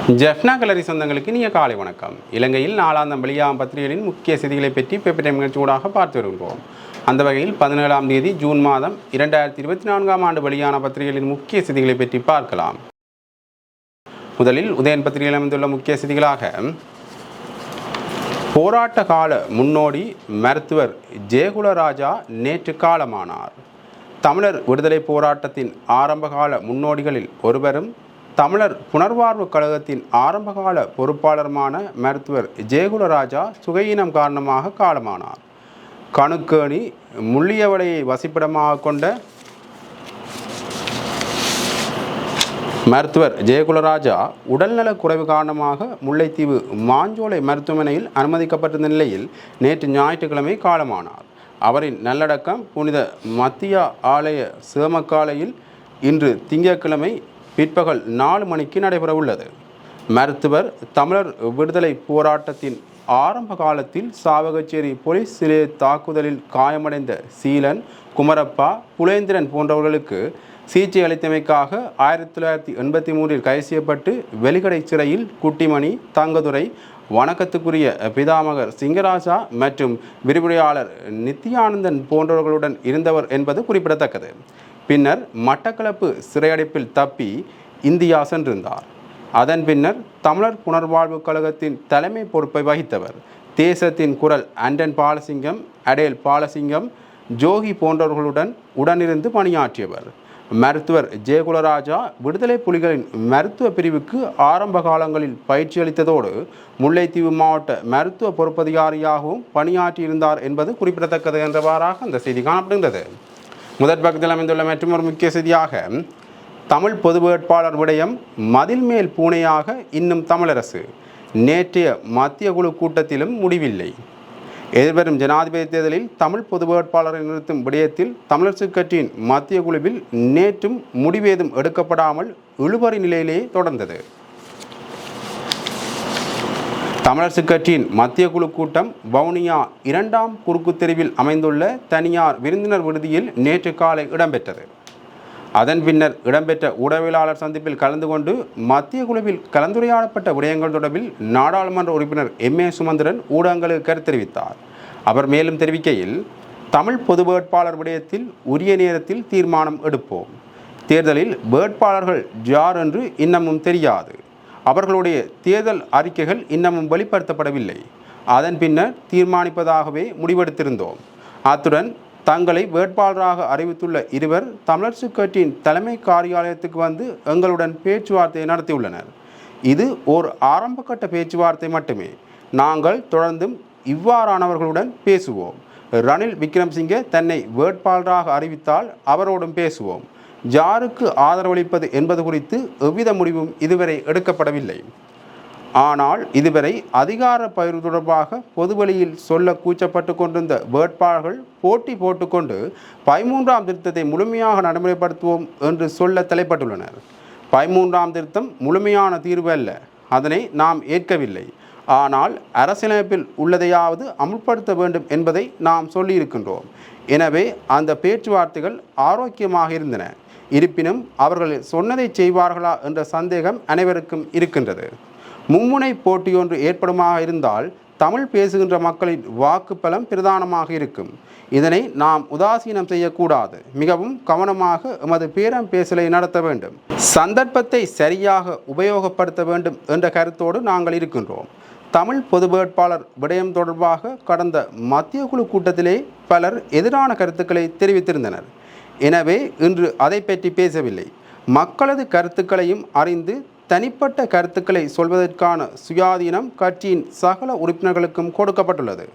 ஜெஃப்னா கலரி சொந்தங்களுக்கு இனிய காலை வணக்கம். இலங்கையில் நாளாந்தம் வெளியாகும் பத்திரிகைகளின் முக்கிய செய்திகளை பற்றி பேப்பர் டைம் நிகழ்ச்சியூடாக பார்த்து வருகிறோம். அந்த வகையில் 17ஆம் தேதி ஜூன் மாதம் 2024ஆம் ஆண்டு வெளியான பத்திரிகைகளின் முக்கிய செய்திகளை பற்றி பார்க்கலாம். முதலில் உதயன் பத்திரிகையில் அமைந்துள்ள முக்கிய செய்திகளாக போராட்ட கால முன்னோடி மருத்துவர் ஜெயகுலராஜா நேற்று காலமானார். தமிழர் விடுதலை போராட்டத்தின் ஆரம்பகால முன்னோடிகளில் ஒருவரும் தமிழர் புனர்வாழ்வு கழகத்தின் ஆரம்பகால பொறுப்பாளருமான மருத்துவர் ஜெயகுலராஜா சுகையினம் காரணமாக காலமானார். கணுக்கேணி முள்ளியவளையை வசிப்பிடமாக கொண்ட மருத்துவர் ஜெயகுலராஜா உடல்நலக் குறைவு காரணமாக முல்லைத்தீவு மாஞ்சோலை மருத்துவமனையில் அனுமதிக்கப்பட்டிருந்த நிலையில் நேற்று ஞாயிற்றுக்கிழமை காலமானார். அவரின் நல்லடக்கம் புனித மத்திய ஆலய சிவமக்காலையில் இன்று திங்கட்கிழமை பிற்பகல் 4 மணிக்கு நடைபெற உள்ளது. மருத்துவர் தமிழர் விடுதலை போராட்டத்தின் ஆரம்ப காலத்தில் சாவகச்சேரி போலீஸ் நிலைய தாக்குதலில் காயமடைந்த சீலன், குமரப்பா, புலேந்திரன் போன்றவர்களுக்கு சிகிச்சை அளித்தமைக்காக 1983இல் கைது செய்யப்பட்டு வெலிகடை சிறையில் குட்டிமணி, தங்கதுரை, வணக்கத்துக்குரிய பிதாமகர் சிங்கராஜா மற்றும் விரிவுரையாளர் நித்யானந்தன் போன்றவர்களுடன் இருந்தவர் என்பது குறிப்பிடத்தக்கது. பின்னர் மட்டக்களப்பு சிறையடைப்பில் தப்பி இந்தியா சென்றிருந்தார். அதன் பின்னர் தமிழர் புனர்வாழ்வு கழகத்தின் தலைமை பொறுப்பை வகித்தவர். தேசத்தின் குரல் அண்டன் பாலசிங்கம், அடேல் பாலசிங்கம், ஜோகி போன்றவர்களுடன் உடனிருந்து பணியாற்றியவர். மருத்துவர் ஜெயகுலராஜா விடுதலை புலிகளின் மருத்துவ பிரிவுக்கு ஆரம்ப காலங்களில் பயிற்சி அளித்ததோடு முல்லைத்தீவு மாவட்ட மருத்துவ பொறுப்பதிகாரியாகவும் பணியாற்றியிருந்தார் என்பது குறிப்பிடத்தக்கது என்றவாறாக அந்த செய்தி காணப்படுகின்றது. முதற் பக்கத்தில் அமைந்துள்ள மற்றொரு முக்கிய செய்தியாக தமிழ் பொது வேட்பாளர் விடயம் மதில் மேல் பூனையாக இன்னும் தமிழரசு. நேற்றைய மத்திய குழு கூட்டத்திலும் முடிவில்லை. எதிர்வரும் ஜனாதிபதி தேர்தலில் தமிழ் பொது வேட்பாளரை நிறுத்தும் விடயத்தில் தமிழரசு கட்சியின் மத்திய குழுவில் நேற்றும் முடிவேதும் எடுக்கப்படாமல் இழுபறி நிலையிலேயே தொடர்ந்தது. தமிழரசு கட்சியின் மத்திய குழு கூட்டம் வவுனியா 2ஆம் குறுக்கு தெருவில் அமைந்துள்ள தனியார் விருந்தினர் விடுதியில் நேற்று காலை இடம்பெற்றது. அதன் பின்னர் இடம்பெற்ற ஊடகவியலாளர் சந்திப்பில் கலந்து கொண்டு மத்திய குழுவில் கலந்துரையாடப்பட்ட விடயங்கள் தொடர்பில் நாடாளுமன்ற உறுப்பினர் M.A. சுமந்திரன் ஊடகங்களுக்கு கருத்து தெரிவித்தார். அவர் மேலும் தெரிவிக்கையில், தமிழ் பொது வேட்பாளர் விடயத்தில் உரிய நேரத்தில் தீர்மானம் எடுப்போம். தேர்தலில் வேட்பாளர்கள் யார் என்று இன்னமும் தெரியாது. அவர்களுடைய தேர்தல் அறிக்கைகள் இன்னமும் வெளிப்படுத்தப்படவில்லை. அதன் பின்னர் தீர்மானிப்பதாகவே முடிவெடுத்திருந்தோம். அத்துடன் தங்களை வேட்பாளராக அறிவித்துள்ள இருவர் தமிழரசு கட்சியின் தலைமை காரியாலயத்துக்கு வந்து எங்களுடன் பேச்சுவார்த்தை நடத்தியுள்ளனர். இது ஓர் ஆரம்பகட்ட பேச்சுவார்த்தை மட்டுமே. நாங்கள் தொடர்ந்தும் இவ்வாறானவர்களுடன் பேசுவோம். ரணில் விக்ரமசிங்கே தன்னை வேட்பாளராக அறிவித்தால் அவரோடும் பேசுவோம். யாருக்கு ஆதரவளிப்பது என்பது குறித்து எவ்வித முடிவும் இதுவரை எடுக்கப்படவில்லை. ஆனால் இதுவரை அதிகார பகிர்வு தொடர்பாக பொதுவெளியில் சொல்ல கூச்சப்பட்டு கொண்டிருந்த வேட்பாளர்கள் போட்டி போட்டுக்கொண்டு 13ஆம் திருத்தத்தை முழுமையாக நடைமுறைப்படுத்துவோம் என்று சொல்ல தலைப்பட்டுள்ளனர். 13ஆம் திருத்தம் முழுமையான தீர்வு அல்ல, அதனை நாம் ஏற்கவில்லை. ஆனால் அரசியலமைப்பில் உள்ளதையாவது அமுல்படுத்த வேண்டும் என்பதை நாம் சொல்லியிருக்கின்றோம். எனவே அந்த பேச்சுவார்த்தைகள் ஆரோக்கியமாக இருந்தன. இருப்பினும் அவர்கள் சொன்னதை செய்வார்களா என்ற சந்தேகம் அனைவருக்கும் இருக்கின்றது. மும்முனை போட்டியொன்று ஏற்படுமாக இருந்தால் தமிழ் பேசுகின்ற மக்களின் வாக்கு பலம் பிரதானமாக இருக்கும். இதனை நாம் உதாசீனம் செய்யக்கூடாது. மிகவும் கவனமாக எமது பேரம் பேசலை நடத்த வேண்டும். சந்தர்ப்பத்தை சரியாக உபயோகப்படுத்த வேண்டும் என்ற கருத்தோடு நாங்கள் இருக்கின்றோம். தமிழ் பொது வேட்பாளர் விடயம் தொடர்பாக கடந்த மத்திய குழு கூட்டத்திலே பலர் எதிரான கருத்துக்களை தெரிவித்திருந்தனர். எனவே இன்று அதை பற்றி பேசவில்லை. மக்களது கருத்துக்களையும் அறிந்து தனிப்பட்ட கருத்துக்களை சொல்வதற்கான சுயாதீனம் கட்சியின் சகல உறுப்பினர்களுக்கும் கொடுக்கப்பட்டுள்ளது.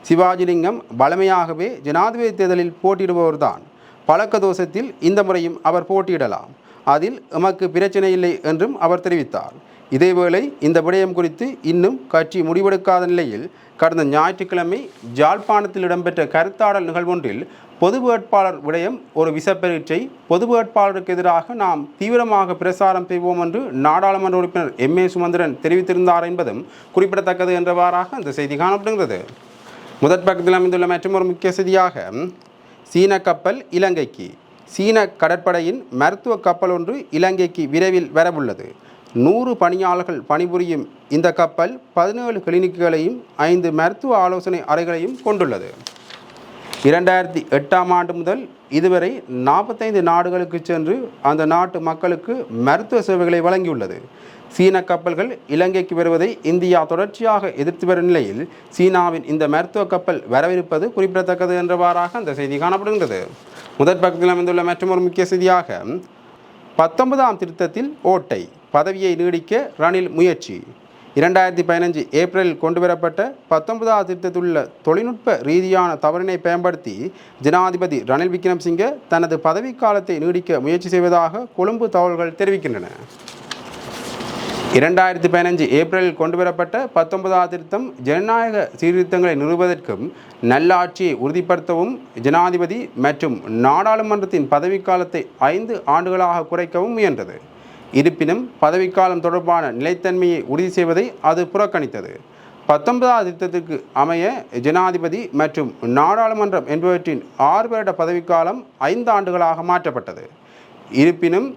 சிவாஜிலிங்கம் வலிமையாகவே ஜனாதிபதி தேர்தலில் போட்டியிடுபவர்தான். பழக்க தோஷத்தில் இந்த முறையும் அவர் போட்டியிடலாம். அதில் எமக்கு பிரச்சனை இல்லை என்றும் அவர் தெரிவித்தார். இதேவேளை இந்த விடயம் குறித்து இன்னும் கட்சி முடிவெடுக்காத நிலையில் கடந்த ஞாயிற்றுக்கிழமை யாழ்ப்பாணத்தில் இடம்பெற்ற கருத்தாடல் நிகழ்வொன்றில் பொது வேட்பாளர் விடயம் ஒரு விசப்பரீட்சை, பொது வேட்பாளருக்கு எதிராக நாம் தீவிரமாக பிரசாரம் செய்வோம் என்று நாடாளுமன்ற உறுப்பினர் M.A. சுமந்திரன் தெரிவித்திருந்தார் என்பதும் குறிப்பிடத்தக்கது என்றவாறாக அந்த செய்தி காணப்படுகிறது. முதற் பக்கத்தில் அமைந்துள்ள மற்றொரு முக்கிய செய்தியாக சீன கப்பல் இலங்கைக்கு. சீன கடற்படையின் மருத்துவ கப்பல் ஒன்று இலங்கைக்கு விரைவில் வரவுள்ளது. 100 பணியாளர்கள் பணிபுரியும் இந்த கப்பல் 17 கிளினிக்குகளையும் 5 மருத்துவ ஆலோசனை அறைகளையும் கொண்டுள்ளது. 2008ஆம் ஆண்டு முதல் இதுவரை 45 நாடுகளுக்கு சென்று அந்த நாட்டு மக்களுக்கு மருத்துவ சேவைகளை வழங்கியுள்ளது. சீன கப்பல்கள் இலங்கைக்கு வருவதை இந்தியா தொடர்ச்சியாக எதிர்த்து வரும் நிலையில் சீனாவின் இந்த மருத்துவ கப்பல் வரவிருப்பது குறிப்பிடத்தக்கது என்றவாறாக அந்த செய்தி காணப்படுகின்றது. முதற் பக்கத்தில் அமைந்துள்ள மற்றொரு முக்கிய செய்தியாக 19ஆம் திருத்தத்தில் ஓட்டை, பதவியை நீடிக்க ரணில் முயற்சி. 2015 ஏப்ரலில் கொண்டுவரப்பட்ட 19ஆம் திருத்தத்திலுள்ள தொழில்நுட்ப ரீதியான தவறினை பயன்படுத்தி ஜனாதிபதி ரணில் விக்ரமசிங்கே தனது பதவிக்காலத்தை நீடிக்க முயற்சி செய்வதாக கொழும்பு தகவல்கள் தெரிவிக்கின்றன. 2015 ஏப்ரலில் கொண்டுவரப்பட்ட 19ஆம் திருத்தம் ஜனநாயக சீர்திருத்தங்களை நிறுவுவதற்கும் நல்லாட்சியை உறுதிப்படுத்தவும் ஜனாதிபதி மற்றும் நாடாளுமன்றத்தின் பதவிக்காலத்தை 5 ஆண்டுகளாக குறைக்கவும் முயன்றது. இருப்பினும் பதவிக்காலம் தொடர்பான நிலைத்தன்மையை உறுதி செய்வதை அது புறக்கணித்தது. 19ஆம் திருத்தத்திற்கு அமைய ஜனாதிபதி மற்றும் நாடாளுமன்றம் என்பவற்றின் 6 வருட பதவிக்காலம் 5 ஆண்டுகளாக மாற்றப்பட்டது. இருப்பினும்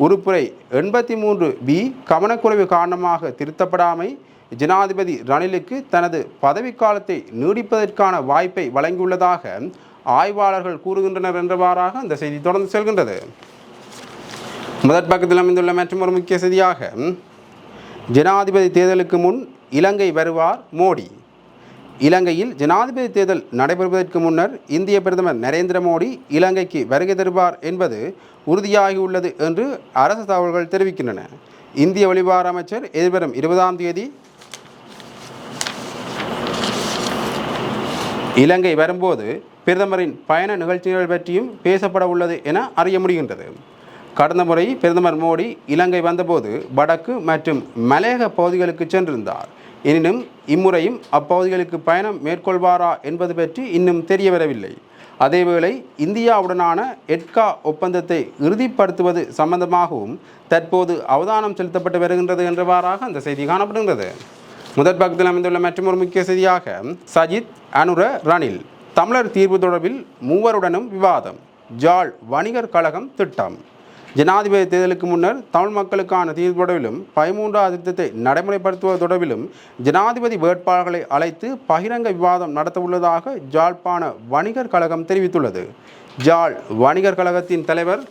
உறுப்புரை 83B கவனக்குறைவு காரணமாக திருத்தப்படாமை ஜனாதிபதி ரணிலுக்கு தனது பதவிக்காலத்தை நீடிப்பதற்கான வாய்ப்பை வழங்கியுள்ளதாக ஆய்வாளர்கள் கூறுகின்றனர் என்றவாறாக அந்த செய்தி தொடர்ந்து செல்கின்றது. முதற் பக்கத்தில் அமைந்துள்ள மற்றொரு முக்கிய செய்தியாக ஜனாதிபதி தேர்தலுக்கு முன் இலங்கை வருவார் மோடி. இலங்கையில் ஜனாதிபதி தேர்தல் நடைபெறுவதற்கு முன்னர் இந்திய பிரதமர் நரேந்திர மோடி இலங்கைக்கு வருகை தருவார் என்பது உறுதியாகியுள்ளது என்று அரசு தகவல்கள் தெரிவிக்கின்றன. இந்திய வெளிவார அமைச்சர் எதிர்வரும் 20ஆம் தேதி இலங்கை வரும்போது பிரதமரின் பயண நிகழ்ச்சிகள் பற்றியும் பேசப்பட உள்ளது என அறிய முடிகின்றது. கடந்த முறை பிரதமர் மோடி இலங்கை வந்தபோது வடக்கு மற்றும் மலையக பகுதிகளுக்கு சென்றிருந்தார். எனினும் இம்முறையும் அப்பகுதிகளுக்கு பயணம் மேற்கொள்வாரா என்பது பற்றி இன்னும் தெரிய வரவில்லை. அதேவேளை இந்தியாவுடனான எட்கா ஒப்பந்தத்தை இறுதிப்படுத்துவது சம்பந்தமாகவும் தற்போது அவதானம் செலுத்தப்பட்டு வருகின்றது என்றவாறாக அந்த செய்தி காணப்படுகின்றது. முதற் பக்கத்தில் அமைந்துள்ள மற்றொரு முக்கிய செய்தியாக சஜித், அனுர, ரணில் தமிழர் தீர்வு தொடர்பில் மூவருடனும் விவாதம். ஜாழ் வணிகர் கழகம் திட்டம். ஜனாதிபதி தேர்தலுக்கு முன்னர் தமிழ் மக்களுக்கான தீர்வு தொடர்பிலும் 13ஆம் திருத்தத்தை நடைமுறைப்படுத்துவது தொடர்பிலும் ஜனாதிபதி வேட்பாளர்களை அழைத்து பகிரங்க விவாதம் நடத்தவுள்ளதாக ஜாழ்ப்பாண வணிகர் கழகம் தெரிவித்துள்ளது. ஜாழ் வணிகர் கழகத்தின் தலைவர்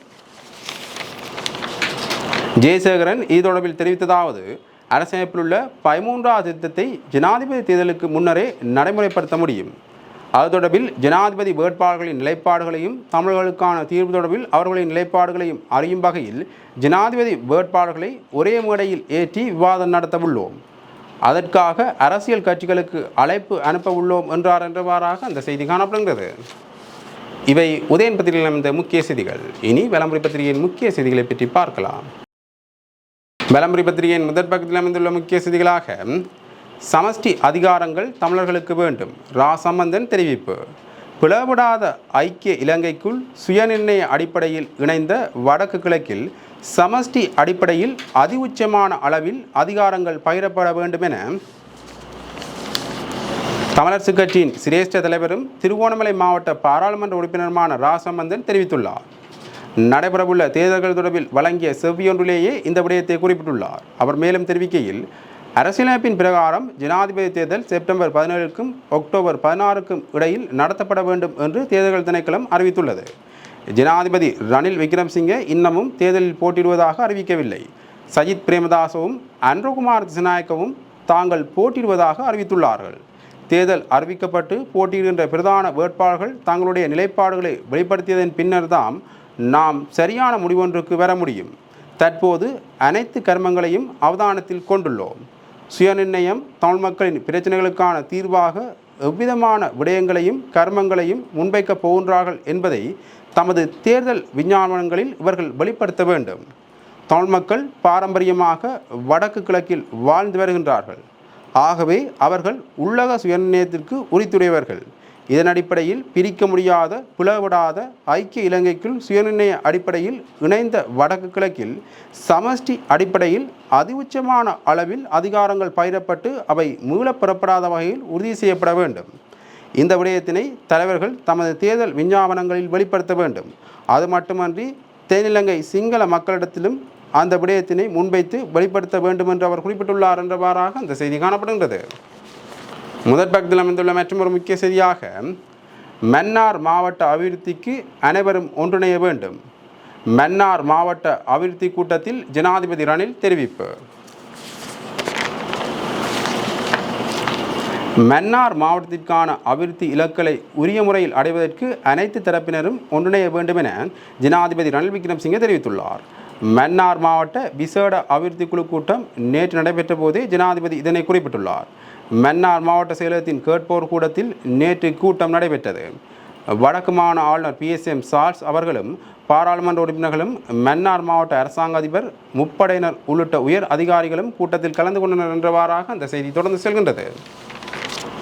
ஜெயசேகரன் இது தொடர்பில் தெரிவித்ததாவது, அரசமைப்பில் உள்ள 13ஆம் திருத்தத்தை ஜனாதிபதி தேர்தலுக்கு முன்னரே நடைமுறைப்படுத்த முடியும். அது தொடர்பில் ஜனாதிபதி வேட்பாளர்களின் நிலைப்பாடுகளையும் தமிழர்களுக்கான தீர்வு தொடர்பில் அவர்களின் நிலைப்பாடுகளையும் அறியும் வகையில் ஜனாதிபதி வேட்பாளர்களை ஒரே மேடையில் ஏற்றி விவாதம் நடத்த உள்ளோம். அதற்காக அரசியல் கட்சிகளுக்கு அழைப்பு அனுப்ப உள்ளோம் என்றார் என்றவாறாக அந்த செய்தி காணப்படுகிறது. இவை உதயன் பத்திரிகையில் அமைந்த முக்கிய செய்திகள். இனி விளம்பரி பத்திரிகையின் முக்கிய செய்திகளை பற்றி பார்க்கலாம். விளம்பரி பத்திரிகையின் முதற் பக்கத்தில் அமைந்துள்ள முக்கிய செய்திகளாக சமஷ்டி அதிகாரங்கள் தமிழர்களுக்கு வேண்டும், ரா சம்பந்தன் தெரிவிப்பு. பிளவுபடாத ஐக்கிய இலங்கைக்குள் சுயநிர்ணய அடிப்படையில் இணைந்த வடக்கு கிழக்கில் சமஷ்டி அடிப்படையில் அதிஉச்சமான அளவில் அதிகாரங்கள் பகிரப்பட வேண்டும் என தமிழரசுக் கட்சியின் சிரேஷ்ட தலைவரும் திருகோணமலை மாவட்ட பாராளுமன்ற உறுப்பினருமான ரா சம்பந்தன் தெரிவித்துள்ளார். நடைபெறவுள்ள தேர்தல்கள் தொடர்பில் வழங்கிய செவ்வியொன்றிலேயே இந்த விடயத்தை குறிப்பிட்டுள்ளார். அவர் மேலும் தெரிவிக்கையில், அரசியலமைப்பின் பிரகாரம் ஜனாதிபதி தேர்தல் செப்டம்பர் 17க்கும் அக்டோபர் 16க்கும் இடையில் நடத்தப்பட வேண்டும் என்று தேர்தல்கள் திணைக்களம் அறிவித்துள்ளது. ஜனாதிபதி ரணில் விக்ரமசிங்கே இன்னமும் தேர்தலில் போட்டியிடுவதாக அறிவிக்கவில்லை. சஜித் பிரேமதாசவும் அன்ரோகுமார் திசாநாயக்கவும் தாங்கள் போட்டியிடுவதாக அறிவித்துள்ளார்கள். தேர்தல் அறிவிக்கப்பட்டு போட்டியிடுகின்ற பிரதான வேட்பாளர்கள் தங்களுடைய நிலைப்பாடுகளை வெளிப்படுத்தியதன் பின்னர்தான் நாம் சரியான முடிவொன்றுக்கு வர முடியும். தற்போது அனைத்து கர்மங்களையும் அவதானத்தில் கொண்டுள்ளோம். சுயநிர்ணயம் தமிழ் மக்களின் பிரச்சனைகளுக்கான தீர்வாக எவ்விதமான விடயங்களையும் கர்மங்களையும் முன்வைக்கப் போகின்றார்கள் என்பதை தமது தேர்தல் விஞ்ஞாபனங்களில் இவர்கள் வெளிப்படுத்த வேண்டும். தமிழ் மக்கள் பாரம்பரியமாக வடக்கு கிழக்கில் வாழ்ந்து வருகின்றார்கள். ஆகவே அவர்கள் உள்ளக சுயநிர்ணயத்திற்கு உரித்துடையவர்கள். இதன் அடிப்படையில் பிரிக்க முடியாத பிளவுபடாத ஐக்கிய இலங்கைக்குள் சுயநிர்ணய அடிப்படையில் இணைந்த வடக்கு கிழக்கில் சமஷ்டி அடிப்படையில் அதிஉச்சமான அளவில் அதிகாரங்கள் பகிரப்பட்டு அவை மீளப்பெறப்படாத வகையில் உறுதி செய்யப்பட வேண்டும். இந்த விடயத்தினை தலைவர்கள் தமது தேர்தல் விஞ்ஞாபனங்களில் வெளிப்படுத்த வேண்டும். அது மட்டுமன்றி தென்னிலங்கை சிங்கள மக்களிடத்திலும் அந்த விடயத்தினை முன்வைத்து வெளிப்படுத்த வேண்டும் என்று அவர் குறிப்பிட்டுள்ளார் என்றவாறாக அந்த செய்தி காணப்படுகின்றது. முதற் பக்கத்தில் அமைந்துள்ள மற்றொரு முக்கிய செய்தியாக மன்னார் மாவட்ட அபிவிருத்திக்கு அனைவரும் ஒன்றிணைய வேண்டும். மன்னார் மாவட்ட அபிவிருத்தி கூட்டத்தில் ஜனாதிபதி ரணில் தெரிவிப்பு. மன்னார் மாவட்டத்திற்கான அபிவிருத்தி இலக்குகளை உரிய முறையில் அடைவதற்கு அனைத்து தரப்பினரும் ஒன்றிணைய வேண்டும் என ஜனாதிபதி ரணில் விக்ரமசிங்கே தெரிவித்துள்ளார். மன்னார் மாவட்ட விசேட அபிவிருத்தி குழு கூட்டம் நேற்று நடைபெற்ற போதே ஜனாதிபதி இதனை குறிப்பிட்டுள்ளார். மன்னார் மாவட்ட செயலகத்தின் கேட்போர் கூடத்தில் நேற்று கூட்டம் நடைபெற்றது. வடக்கு மாகாண ஆளுநர் PSM சார்ல்ஸ் அவர்களும் பாராளுமன்ற உறுப்பினர்களும் மன்னார் மாவட்ட அரசாங்க அதிபர் முப்படையினர் உள்ளிட்ட உயர் அதிகாரிகளும் கூட்டத்தில் கலந்து கொண்டனர் என்றவாறாக அந்த செய்தி தொடர்ந்து செல்கின்றது.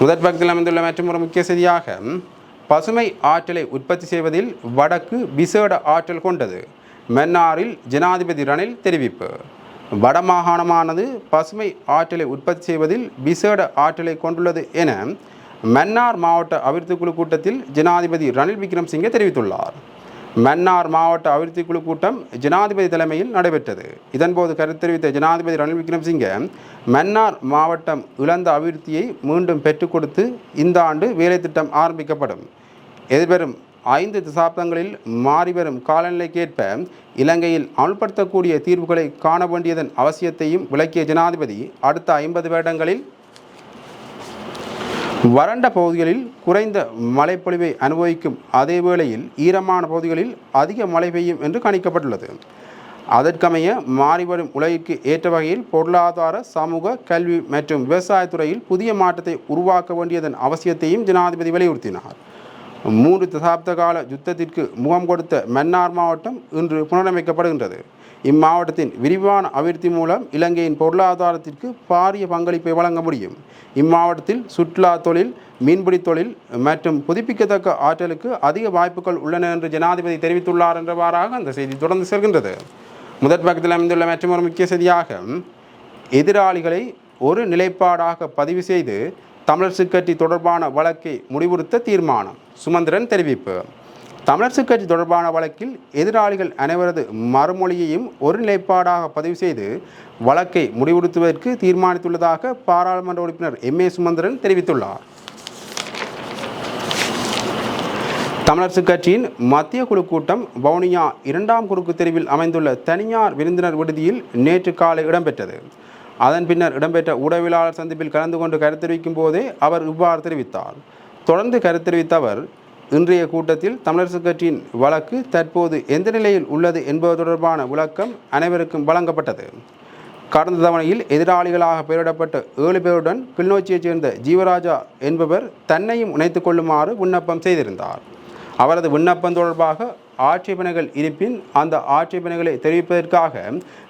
முதற் பக்கத்தில் அமைந்துள்ள மற்றொரு முக்கிய செய்தியாக பசுமை ஆற்றலை உற்பத்தி செய்வதில் வடக்கு விசேட ஆற்றல் கொண்டது. மன்னாரில் ஜனாதிபதி ரணில் தெரிவிப்பு. வடமாகாணமானது பசுமை ஆற்றலை உற்பத்தி செய்வதில் விசேட ஆற்றலை கொண்டுள்ளது என மன்னார் மாவட்ட அபிவிருத்தி குழு கூட்டத்தில் ஜனாதிபதி ரணில் விக்ரமசிங்கே தெரிவித்துள்ளார். மன்னார் மாவட்ட அபிவிருத்தி குழு கூட்டம் ஜனாதிபதி தலைமையில் நடைபெற்றது. இதன்போது கருத்து தெரிவித்த ஜனாதிபதி ரணில் விக்ரமசிங்கே மன்னார் மாவட்டம் இழந்த அபிவிருத்தியை மீண்டும் பெற்றுக் கொடுத்து இந்த ஆண்டு வேலை திட்டம் ஆரம்பிக்கப்படும். எதிர்வரும் 5 தசாப்தங்களில் மாறிவரும் காலநிலைக்கேற்ப இலங்கையில் அமல்படுத்தக்கூடிய தீர்வுகளை காண வேண்டியதன் அவசியத்தையும் விளக்கிய ஜனாதிபதி அடுத்த 50 வருடங்களில் வறண்ட பகுதிகளில் குறைந்த மழைப்பொழிவை அனுபவிக்கும் அதே வேளையில் ஈரமான பகுதிகளில் அதிக மழை பெய்யும் என்று கணிக்கப்பட்டுள்ளது. அதற்கமைய மாறிவரும் உலகிற்கு ஏற்ற வகையில் பொருளாதார, சமூக, கல்வி மற்றும் விவசாயத்துறையில் புதிய மாற்றத்தை உருவாக்க வேண்டியதன் அவசியத்தையும் ஜனாதிபதி வலியுறுத்தினார். 3 தசாப்த கால யுத்தத்திற்கு முகம் கொடுத்த மன்னார் மாவட்டம் இன்று புனரமைக்கப்படுகின்றது. இம்மாவட்டத்தின் விரிவான அபிவிருத்தி மூலம் இலங்கையின் பொருளாதாரத்திற்கு பாரிய பங்களிப்பை வழங்க முடியும். இம்மாவட்டத்தில் சுற்றுலா தொழில், மீன்பிடி தொழில் மற்றும் புதுப்பிக்கத்தக்க ஆற்றலுக்கு அதிக வாய்ப்புகள் உள்ளன என்று ஜனாதிபதி தெரிவித்துள்ளார் என்றவாறாக அந்த செய்தி தொடர்ந்து செல்கின்றது. முதற் பக்கத்தில் அமைந்துள்ள மற்றொரு முக்கிய செய்தியாக எதிராளிகளை ஒரு நிலைப்பாடாக பதிவு செய்து தமிழரசுக் கட்சி தொடர்பான வழக்கை முடிவுறுத்த தீர்மானம். சுமந்திரன் தெரிவிப்பு. தமிழரசுக் கட்சி தொடர்பான வழக்கில் எதிராளிகள் அனைவரது மறுமொழியையும் ஒரு நிலைப்பாடாக பதிவு செய்து வழக்கை முடிவுறுத்துவதற்கு தீர்மானித்துள்ளதாக பாராளுமன்ற உறுப்பினர் MA சுமந்திரன் தெரிவித்துள்ளார். தமிழரசுக் கட்சியின் மத்திய குழு கூட்டம் வவுனியா 2ஆம் குறுக்கு தெருவில் அமைந்துள்ள தனியார் விருந்தினர் விடுதியில் நேற்று காலை இடம்பெற்றது. அதன் பின்னர் இடம்பெற்ற ஊடகவியலாளர் சந்திப்பில் கலந்து கொண்டு கருத்து தெரிவிக்கும் போதே அவர் இவ்வாறு தெரிவித்தார். தொடர்ந்து கருத்து தெரிவித்த அவர், இன்றைய கூட்டத்தில் தமிழரசுக் கட்சியின் வழக்கு தற்போது எந்த நிலையில் உள்ளது என்பது தொடர்பான விளக்கம் அனைவருக்கும் வழங்கப்பட்டது. கடந்த தவணையில் எதிராளிகளாக பெயரிடப்பட்ட 7 பேருடன் கிளிநொச்சியைச் சேர்ந்த ஜீவராஜா என்பவர் தன்னையும் இணைத்துக் கொள்ளுமாறு விண்ணப்பம் செய்திருந்தார். அவரது விண்ணப்பம் தொடர்பாக ஆட்சேபனைகள் இருப்பின் அந்த ஆட்சேபனைகளை தெரிவிப்பதற்காக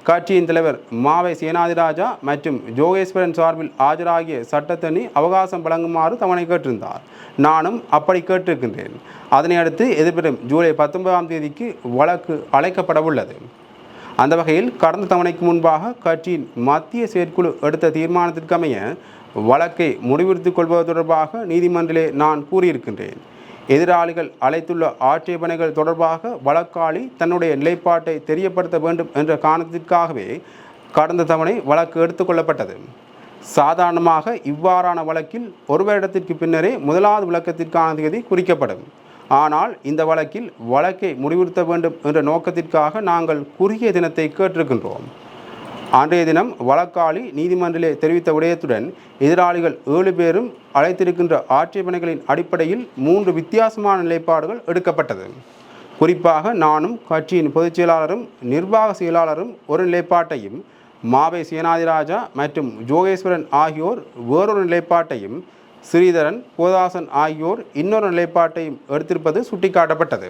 கட்சியின் தலைவர் மாவை சேனாதிராஜா மற்றும் ஜோகேஸ்வரன் சார்பில் ஆஜராகிய சட்டத்தணி அவகாசம் வழங்குமாறு தவணை கேட்டிருந்தார். நானும் அப்படி கேட்டிருக்கின்றேன். அதனை அடுத்து எதிர்வரும் ஜூலை 19ஆம் தேதிக்கு வழக்கு அழைக்கப்படவுள்ளது. அந்த வகையில் கடந்த தவணைக்கு முன்பாக கட்சியின் மத்திய செயற்குழு எடுத்த தீர்மானத்திற்கமைய வழக்கை முடிவுறுத்திக் கொள்வது தொடர்பாக நீதிமன்றிலே நான் கூறியிருக்கின்றேன். எதிராளிகள் அழைத்துள்ள ஆட்சேபனைகள் தொடர்பாக வழக்காளி தன்னுடைய நிலைப்பாட்டை தெரியப்படுத்த வேண்டும் என்ற காரணத்திற்காகவே கடந்த தவணை வழக்கு எடுத்துக்கொள்ளப்பட்டது. சாதாரணமாக இவ்வாறான வழக்கில் ஒரு வருடத்திற்கு பின்னரே முதலாவது விளக்கத்திற்கான தேதி குறிக்கப்படும். ஆனால் இந்த வழக்கில் வழக்கை முடிவுறுத்த வேண்டும் என்ற நோக்கத்திற்காக நாங்கள் குறுகிய தினத்தை கேட்டிருக்கின்றோம். அன்றைய தினம் வழக்காளி நீதிமன்றிலே தெரிவித்த விடயத்துடன் எதிராளிகள் 7 பேரும் அழைத்திருக்கின்ற ஆட்சேபனைகளின் அடிப்படையில் 3 வித்தியாசமான நிலைப்பாடுகள் எடுக்கப்பட்டது. குறிப்பாக நானும் கட்சியின் பொதுச் செயலாளரும் நிர்வாக செயலாளரும் ஒரு நிலைப்பாட்டையும், மாவை சேனாதிராஜா மற்றும் ஜோகேஸ்வரன் ஆகியோர் வேறொரு நிலைப்பாட்டையும், ஸ்ரீதரன், போதாசன் ஆகியோர் இன்னொரு நிலைப்பாட்டையும் எடுத்திருப்பது சுட்டிக்காட்டப்பட்டது.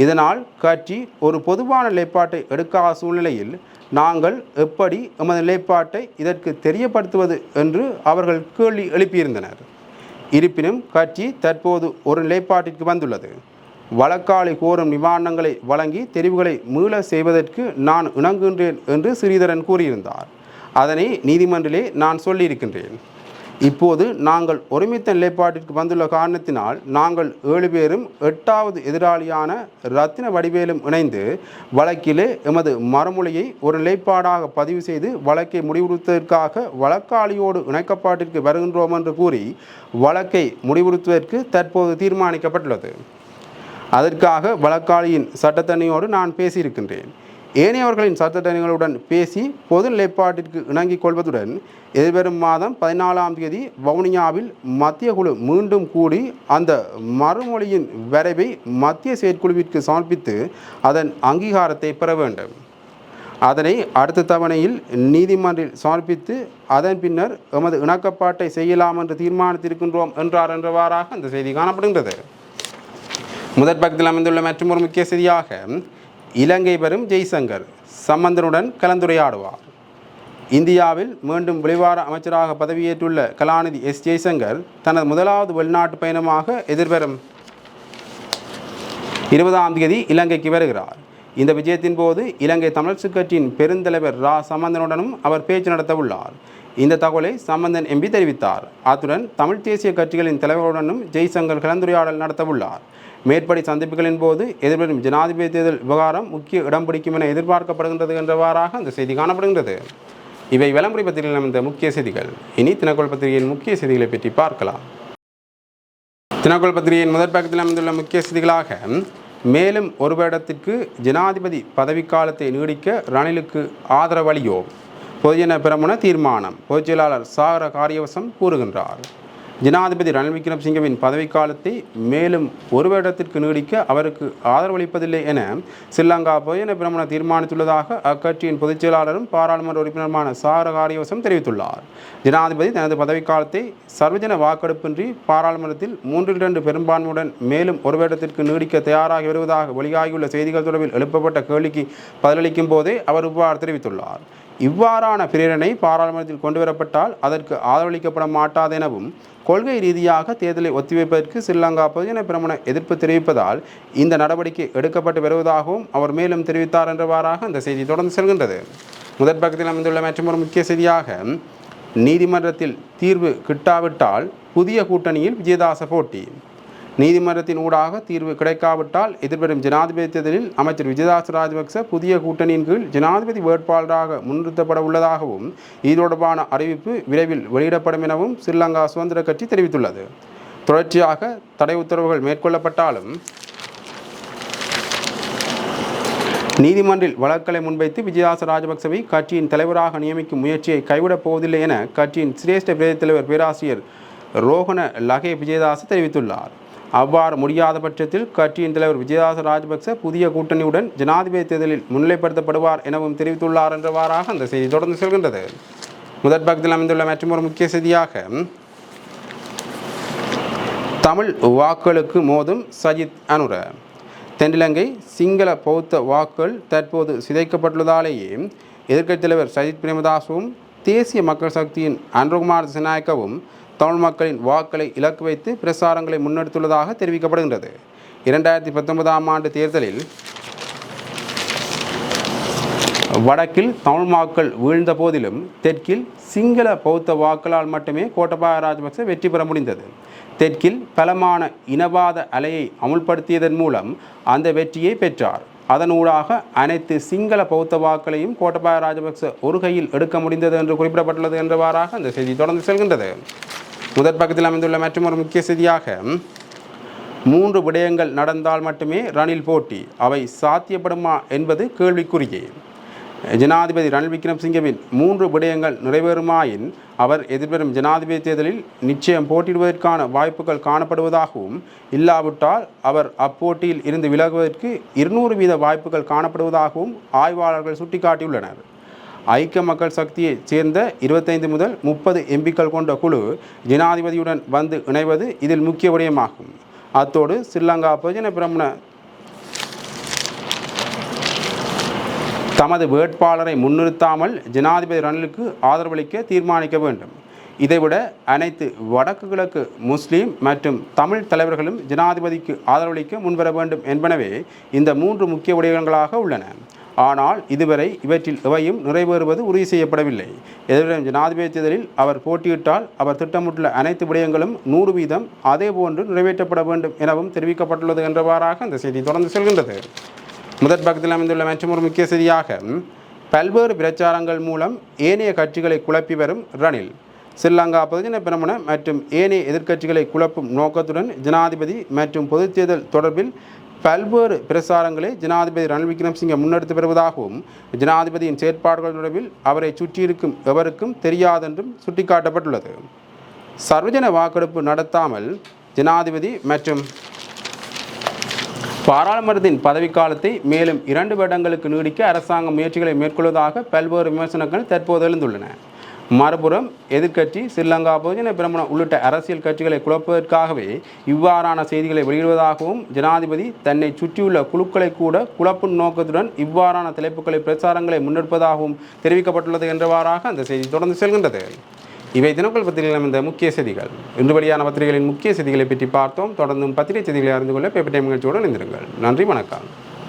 இதனால் கட்சி ஒரு பொதுவான நிலைப்பாட்டை எடுக்காத சூழ்நிலையில் நாங்கள் எப்படி எமது நிலைப்பாட்டை இதற்கு தெரியப்படுத்துவது என்று அவர்கள் கேள்வி எழுப்பியிருந்தனர். இருப்பினும் கட்சி தற்போது ஒரு நிலைப்பாட்டிற்கு வந்துள்ளது. வழக்காளி கோரும் நிவாரணங்களை வழங்கி தெரிவுகளை மீள செய்வதற்கு நான் இணங்குகின்றேன் என்று ஸ்ரீதரன் கூறியிருந்தார். அதனை நீதிமன்றிலே நான் சொல்லியிருக்கின்றேன். இப்போது நாங்கள் ஒருமித்த நிலைப்பாட்டிற்கு வந்துள்ள காரணத்தினால் நாங்கள் 7 பேரும் 8வது எதிராளியான ரத்தின வடிவேலும் இணைந்து வழக்கிலே எமது மறுமொழியை ஒரு நிலைப்பாடாக பதிவு செய்து வழக்கை முடிவுறுத்துவதற்காக வழக்காளியோடு இணைக்கப்பாட்டிற்கு வருகின்றோம் என்று கூறி வழக்கை முடிவுறுத்துவதற்கு தற்போது தீர்மானிக்கப்பட்டுள்ளது. அதற்காக வழக்காளியின் சட்டத்தணியோடு நான் பேசியிருக்கின்றேன். ஏனையவர்களின் சட்டத்தணிகளுடன் பேசி பொது நிலைப்பாட்டிற்கு இணங்கிக் கொள்வதுடன் எதிர்வரும் மாதம் 14ஆம் தேதி வவுனியாவில் மத்திய குழு மீண்டும் கூடி அந்த மறுமொழியின் வரைவை மத்திய செயற்குழுவிற்கு சமர்ப்பித்து அதன் அங்கீகாரத்தை பெற வேண்டும். அதனை அடுத்த தவணையில் நீதிமன்றில் சமர்ப்பித்து அதன் பின்னர் எமது இணக்கப்பாட்டை செய்யலாம் என்று தீர்மானித்திருக்கின்றோம் என்றார் என்றவாறாக அந்த செய்தி காணப்படுகின்றது. முதற் பக்கத்தில் அமைந்துள்ள மற்றொரு முக்கிய செய்தியாக இலங்கை வரும் ஜெய்சங்கர் சம்பந்தனுடன் கலந்துரையாடுவார். இந்தியாவில் மீண்டும் வெளிவார அமைச்சராக பதவியேற்றுள்ள கலாநிதி ஜெய்சங்கர் தனது முதலாவது வெளிநாட்டு பயணமாக எதிர்வரும் 20ஆம் தேதி இலங்கைக்கு வருகிறார். இந்த விஜயத்தின் போது இலங்கை தமிழரசுக் கட்சியின் பெருந்தலைவர் ரா சம்பந்தனுடனும் அவர் பேச்சு நடத்த உள்ளார். இந்த தகவலை சம்பந்தன் எம்பி தெரிவித்தார். அத்துடன் தமிழ் தேசிய கட்சிகளின் தலைவருடனும் ஜெய்சங்கர் கலந்துரையாடல் நடத்த உள்ளார். மேற்படி சந்திப்புகளின் போது எதிர்வரும் ஜனாதிபதி தேர்தல் விவகாரம் முக்கிய இடம் பிடிக்கும் என எதிர்பார்க்கப்படுகின்றது என்றவாறாக அந்த செய்தி காணப்படுகின்றது. இவை விளம்பர பத்திரிகையில் அமைந்த முக்கிய செய்திகள். இனி தினக்கோள் பத்திரிகையின் முக்கிய செய்திகளை பற்றி பார்க்கலாம். தினக்கோள் பத்திரிகையின் முதற் பக்கத்தில் அமைந்துள்ள முக்கிய செய்திகளாக மேலும் ஒரு வருடத்திற்கு ஜனாதிபதி பதவிக்காலத்தை நீடிக்க ரணிலுக்கு ஆதரவளியோ பொதுஜன பெரமுன தீர்மானம் பொதுச் செயலாளர் சாகர காரியவசம் கூறுகின்றார். ஜனாதிபதி ரணில் விக்ரமசிங்கவின் பதவிக்காலத்தை மேலும் ஒரு வருடத்திற்கு நீடிக்க அவருக்கு ஆதரவளிப்பதில்லை என ஸ்ரீலங்கா பொதுஜன பெரமுன தீர்மானித்துள்ளதாக அக்கட்சியின் பொதுச் செயலாளரும் பாராளுமன்ற உறுப்பினருமான சாகர காரியவசம் தெரிவித்துள்ளார். ஜனாதிபதி தனது பதவிக்காலத்தை சர்வஜன வாக்கெடுப்பின்றி பாராளுமன்றத்தில் 3/2 பெரும்பான்மையுடன் மேலும் ஒரு வருடத்திற்கு நீடிக்க தயாராகி வருவதாக வெளியாகியுள்ள செய்திகள் தொடர்பில் எழுப்பப்பட்ட கேள்விக்கு பதிலளிக்கும் போதே அவர் இவ்வாறு தெரிவித்துள்ளார். இவ்வாறான பிரேரணை பாராளுமன்றத்தில் கொண்டுவரப்பட்டால் அதற்கு ஆதரவளிக்கப்பட மாட்டாது எனவும் கொள்கை ரீதியாக தேர்தலை ஒத்திவைப்பதற்கு ஸ்ரீலங்கா பொதுஜன பெரமுன எதிர்ப்பு தெரிவிப்பதால் இந்த நடவடிக்கை எடுக்கப்பட்டு வருவதாகவும் அவர் மேலும் தெரிவித்தார் என்றவாறாக அந்த செய்தி தொடர்ந்து செல்கின்றது. முதற் பக்கத்தில் அமைந்துள்ள மற்றொரு முக்கிய செய்தியாக நீதிமன்றத்தில் தீர்வு கிட்டாவிட்டால் புதிய கூட்டணியில் விஜயதாச போட்டி. நீதிமன்றத்தின் ஊடாக தீர்வு கிடைக்காவிட்டால் எதிர்வரும் ஜனாதிபதி தேர்தலில் அமைச்சர் விஜயதாச ராஜபக்ச புதிய கூட்டணியின் கீழ் ஜனாதிபதி வேட்பாளராக முன்னிறுத்தப்பட உள்ளதாகவும் இது தொடர்பான அறிவிப்பு விரைவில் வெளியிடப்படும் எனவும் ஸ்ரீலங்கா சுதந்திர கட்சி தெரிவித்துள்ளது. தொடர்ச்சியாக தடை உத்தரவுகள் மேற்கொள்ளப்பட்டாலும் நீதிமன்றில் வழக்குகளை முன்வைத்து விஜயதாச ராஜபக்சவை கட்சியின் தலைவராக நியமிக்கும் முயற்சியை கைவிடப் போவதில்லை என கட்சியின் சிரேஷ்ட பிரதி தலைவர் பேராசிரியர் ரோஹண லகே விஜயதாச தெரிவித்துள்ளார். அவ்வாறு முடியாத பட்சத்தில் கட்சியின் தலைவர் விஜயதாச ராஜபக்ச புதிய கூட்டணியுடன் ஜனாதிபதி தேர்தலில் முன்னிலைப்படுத்தப்படுவார் எனவும் தெரிவித்துள்ளார் என்றவாறாக அந்த செய்தி தொடர்ந்து செல்கின்றது. முதற் பக்கத்தில் அமைந்துள்ள மற்றொரு முக்கிய செய்தியாக தமிழ் வாக்குகளுக்கு மோதும் சஜித் அனுர. தென்னிலங்கை சிங்கள பௌத்த வாக்குகள் தற்போது சிதைக்கப்பட்டுள்ளதாலேயே எதிர்க்கட்சித் தலைவர் சஜித் பிரேமதாசவும் தேசிய மக்கள் சக்தியின் அன்ருகுமார் திசாநாயக்கவும் தமிழ் மக்களின் வாக்களை இலக்கு வைத்து பிரசாரங்களை முன்னெடுத்துள்ளதாக தெரிவிக்கப்படுகின்றது. 2019ஆம் ஆண்டு தேர்தலில் வடக்கில் தமிழ் மக்கள் வீழ்ந்த போதிலும் தெற்கில் சிங்கள பௌத்த வாக்களால் மட்டுமே கோட்டபாய ராஜபக்ச வெற்றி பெற முடிந்தது. தெற்கில் பலமான இனவாத அலையை அமுல்படுத்தியதன் மூலம் அந்த வெற்றியை பெற்றார். அதனூடாக அனைத்து சிங்கள பௌத்த வாக்களையும் கோட்டபாய ராஜபக்ச ஒரு கையில் எடுக்க முடிந்தது என்று குறிப்பிடப்பட்டுள்ளது என்றவாறாக அந்த செய்தி தொடர்ந்து செல்கின்றது. முதற் பக்கத்தில் அமைந்துள்ள மற்றொரு முக்கிய செய்தியாக 3 விடயங்கள் நடந்தால் மட்டுமே ரணில் போட்டி, அவை சாத்தியப்படுமா என்பது கேள்விக்குறியே. ஜனாதிபதி ரணில் விக்ரமசிங்கவின் 3 விடயங்கள் நிறைவேறுமாயின் அவர் எதிர்வரும் ஜனாதிபதி தேர்தலில் நிச்சயம் போட்டியிடுவதற்கான வாய்ப்புகள் காணப்படுவதாகவும் இல்லாவிட்டால் அவர் அப்போட்டியில் இருந்து விலகுவதற்கு 200% வாய்ப்புகள் காணப்படுவதாகவும் ஆய்வாளர்கள் சுட்டிக்காட்டியுள்ளனர். ஐக்கிய மக்கள் சக்தியைச் சேர்ந்த 25 முதல் 30 எம்பிக்கள் கொண்ட குழு ஜனாதிபதியுடன் வந்து இணைவது இதில் முக்கிய விடயமாகும். அத்தோடு ஸ்ரீலங்கா பொதுஜன பெரமுன தமது வேட்பாளரை முன்னிறுத்தாமல் ஜனாதிபதி ரணிலுக்கு ஆதரவளிக்க தீர்மானிக்க வேண்டும். இதைவிட அனைத்து வடக்கு கிழக்கு முஸ்லீம் மற்றும் தமிழ் தலைவர்களும் ஜனாதிபதிக்கு ஆதரவளிக்க முன்வர வேண்டும் என்பனவே இந்த 3 முக்கிய விடயங்களாக உள்ளன. ஆனால் இதுவரை இவற்றில் எவையும் நிறைவேறுவது உறுதி செய்யப்படவில்லை. எதிர்வரும் ஜனாதிபதி தேர்தலில் அவர் போட்டியிட்டால் அவர் திட்டமிட்டுள்ள அனைத்து விடயங்களும் 100% அதேபோன்று நிறைவேற்றப்பட வேண்டும் எனவும் தெரிவிக்கப்பட்டுள்ளது என்றவாறாக அந்த செய்தி தொடர்ந்து செல்கின்றது. முதற் பக்கத்தில் அமைந்துள்ள மற்றொரு முக்கிய செய்தியாக பல்வேறு பிரச்சாரங்கள் மூலம் ஏனைய கட்சிகளை குழப்பி வரும் ரணில். ஸ்ரீலங்கா பொதுஜன பெரமுன மற்றும் ஏனைய எதிர்க்கட்சிகளை குழப்பும் நோக்கத்துடன் ஜனாதிபதி மற்றும் பொதுத் தேர்தல் தொடர்பில் பல்வேறு பிரசாரங்களை ஜனாதிபதி ரணில் விக்ரமசிங்கே முன்னெடுத்து வருவதாகவும் ஜனாதிபதியின் செயற்பாடுகள் தொடர்பில் அவரை சுற்றியிருக்கும் எவருக்கும் தெரியாதென்றும் சுட்டிக்காட்டப்பட்டுள்ளது. சர்வஜன வாக்கெடுப்பு நடத்தாமல் ஜனாதிபதி மற்றும் பாராளுமன்றத்தின் பதவிக்காலத்தை மேலும் 2 வருடங்களுக்கு நீடிக்க அரசாங்கம் முயற்சிகளை மேற்கொள்வதாக பல்வேறு விமர்சனங்கள் தற்போது எழுந்துள்ளன. மறுபுறம் எதிர்க்கட்சி ஸ்ரீலங்கா பொதுஜன பெரமுன உள்ளிட்ட அரசியல் கட்சிகளை குழப்பதற்காகவே இவ்வாறான செய்திகளை வெளியிடுவதாகவும் ஜனாதிபதி தன்னை சுற்றியுள்ள குழுக்களை கூட குழப்பும் நோக்கத்துடன் இவ்வாறான தலைப்புகளை பிரச்சாரங்களை முன்னெடுப்பதாகவும் தெரிவிக்கப்பட்டுள்ளது என்றவாறாக அந்த செய்தி தொடர்ந்து செல்கின்றது. இவை தினக்குள் பத்திரிகையில் இந்த முக்கிய செய்திகள். இன்று வெளியான பத்திரிகைகளின் முக்கிய செய்திகளை பற்றி பார்த்தோம். தொடர்ந்தும் பத்திரிகை செய்திகளை அறிந்து கொள்ள பேப்பர் டைம் நிகழ்ச்சியோடு இணைந்திருங்கள். நன்றி, வணக்கம்.